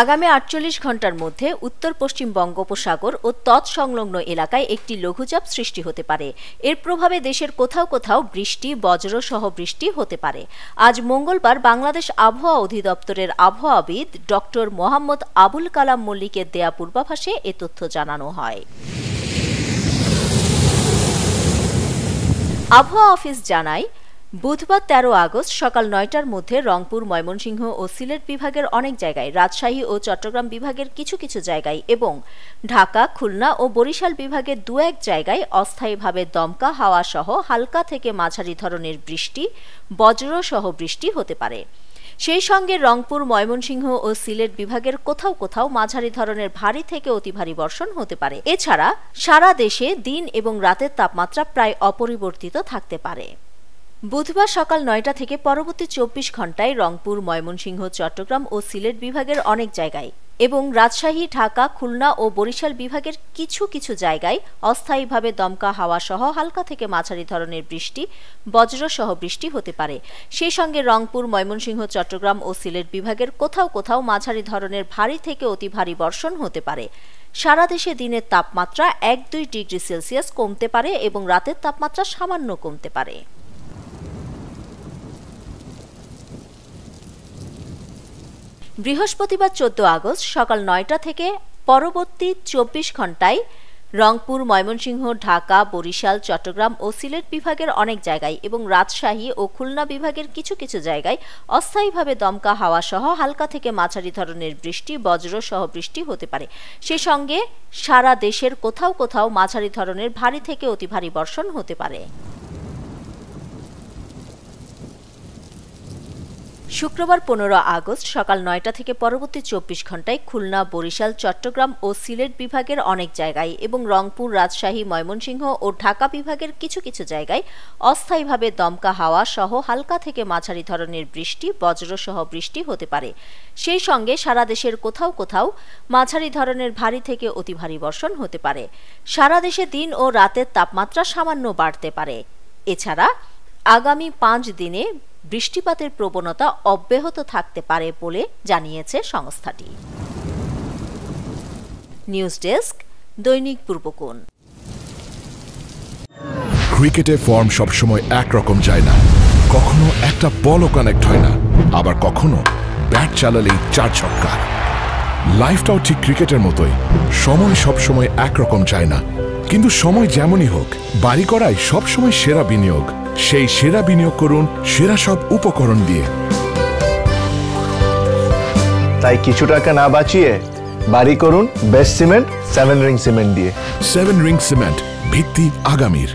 আগামী ৪৮ ঘণ্টার মধ্যে উত্তর পশ্চিম বঙ্গোপসাগর ও তৎসংলগ্ন এলাকায় একটি লঘুচাপ সৃষ্টি হতে পারে। এর প্রভাবে দেশের কোথাও কোথাও বৃষ্টি, বজ্রসহ বৃষ্টি হতে পারে। আজ মঙ্গলবার বাংলাদেশ আবহাওয়া অধিদপ্তরের আবহাওয়াবিদ ডক্টর মোহাম্মদ আবুল কালাম মল্লিকের দেয়া পূর্বাভাসে এ তথ্য জানানো হয়। আবহাওয়া অফিস জানায়, বুধবার ১৩ আগস্ট সকাল ৯টার মধ্যে রংপুর, ময়মনসিংহ ও সিলেট বিভাগের অনেক জায়গায়, রাজশাহী ও চট্টগ্রাম বিভাগের কিছু কিছু জায়গায় এবং ঢাকা, খুলনা ও বরিশাল বিভাগের দু-এক জায়গায় অস্থায়ীভাবে দমকা হাওয়া সহ হালকা থেকে মাঝারি ধরনের বৃষ্টি, বজ্রসহ বৃষ্টি হতে পারে। সেই সঙ্গে রংপুর, ময়মনসিংহ ও সিলেট বিভাগের কোথাও কোথাও মাঝারি ধরনের ভারী থেকে অতি ভারী বর্ষণ হতে পারে। এছাড়া সারা দেশে দিন এবং রাতের তাপমাত্রা প্রায় অপরিবর্তিত থাকতে পারে। বুধবার সকাল ৯টা থেকে পরবর্তী ২৪ ঘণ্টায় রংপুর, ময়মনসিংহ, চট্টগ্রাম ও সিলেট বিভাগের অনেক জায়গায় এবং রাজশাহী, ঢাকা, খুলনা ও বরিশাল বিভাগের কিছু কিছু জায়গায় অস্থায়ীভাবে দমকা হাওয়া সহ হালকা থেকে মাঝারি ধরনের বৃষ্টি, বজ্রসহ বৃষ্টি হতে পারে। সেই সঙ্গে রংপুর, ময়মনসিংহ, চট্টগ্রাম ও সিলেট বিভাগের কোথাও কোথাও মাঝারি ধরনের ভারী থেকে অতি ভারী বর্ষণ হতে পারে। সারা দেশে দিনের তাপমাত্রা ১-২ ডিগ্রি সেলসিয়াস কমতে পারে এবং রাতের তাপমাত্রা সামান্য কমতে পারে। বৃহস্পতিবার ১৪ আগস্ট সকাল ৯টা থেকে পরবর্তী ২৪ ঘণ্টায় রংপুর, ময়মনসিংহ, ঢাকা, বরিশাল, চট্টগ্রাম ও সিলেট বিভাগের অনেক জায়গায় এবং রাজশাহী ও খুলনা বিভাগের কিছু কিছু জায়গায় অস্থায়ীভাবে দমকা হাওয়া সহ হালকা থেকে মাঝারি ধরনের বৃষ্টি, বজ্রসহ বৃষ্টি হতে পারে। সে সঙ্গে সারা দেশের কোথাও কোথাও মাঝারি ধরনের ভারী থেকে অতি ভারী বর্ষণ হতে পারে। শুক্রবার ১৫ আগস্ট সকাল ৯টা থেকে পরবর্তী ২৪ ঘণ্টায় খুলনা, বরিশাল, চট্টগ্রাম ও সিলেট বিভাগের অনেক জায়গায় এবং রংপুর, রাজশাহী, ময়মনসিংহ ও ঢাকা বিভাগের কিছু কিছু জায়গায় অস্থায়ীভাবে দমকা হাওয়া সহ হালকা থেকে মাঝারি ধরনের বৃষ্টি, বজ্রসহ বৃষ্টি হতে পারে। সেই সঙ্গে সারা দেশের কোথাও কোথাও মাঝারি ধরনের ভারী থেকে অতি ভারী বর্ষণ হতে পারে। সারা দেশে দিন ও রাতের তাপমাত্রা সামান্য বাড়তে পারে। এছাড়া আগামী ৫ দিনে বৃষ্টিপাতের প্রবণতা অব্যাহত থাকতে পারে বলে জানিয়েছে সংস্থাটি। নিউজ ডেস্ক, দৈনিক পূর্বকোণ। ক্রিকেটে ফর্ম সবসময় একরকম যায় না। কখনো একটা বলও কানেক্ট হয় না, আবার কখনো ব্যাট চালালেই ৪ ছক্কা। লাইফটাও ঠিক ক্রিকেটের মতোই, সময় সবসময় একরকম যায় না। কিন্তু সময় যেমনই হোক, বাড়ি করাই সবসময় সেরা বিনিয়োগ। সেই সেরা বিনিয়োগ করুন সেরা সব উপকরণ দিয়ে। তাই কিছু টাকা না বাঁচিয়ে বাড়ি করুন বেস্ট সিমেন্ট 7 রিং সিমেন্ট দিয়ে। 7 রিং সিমেন্ট, ভিত্তি আগামীর।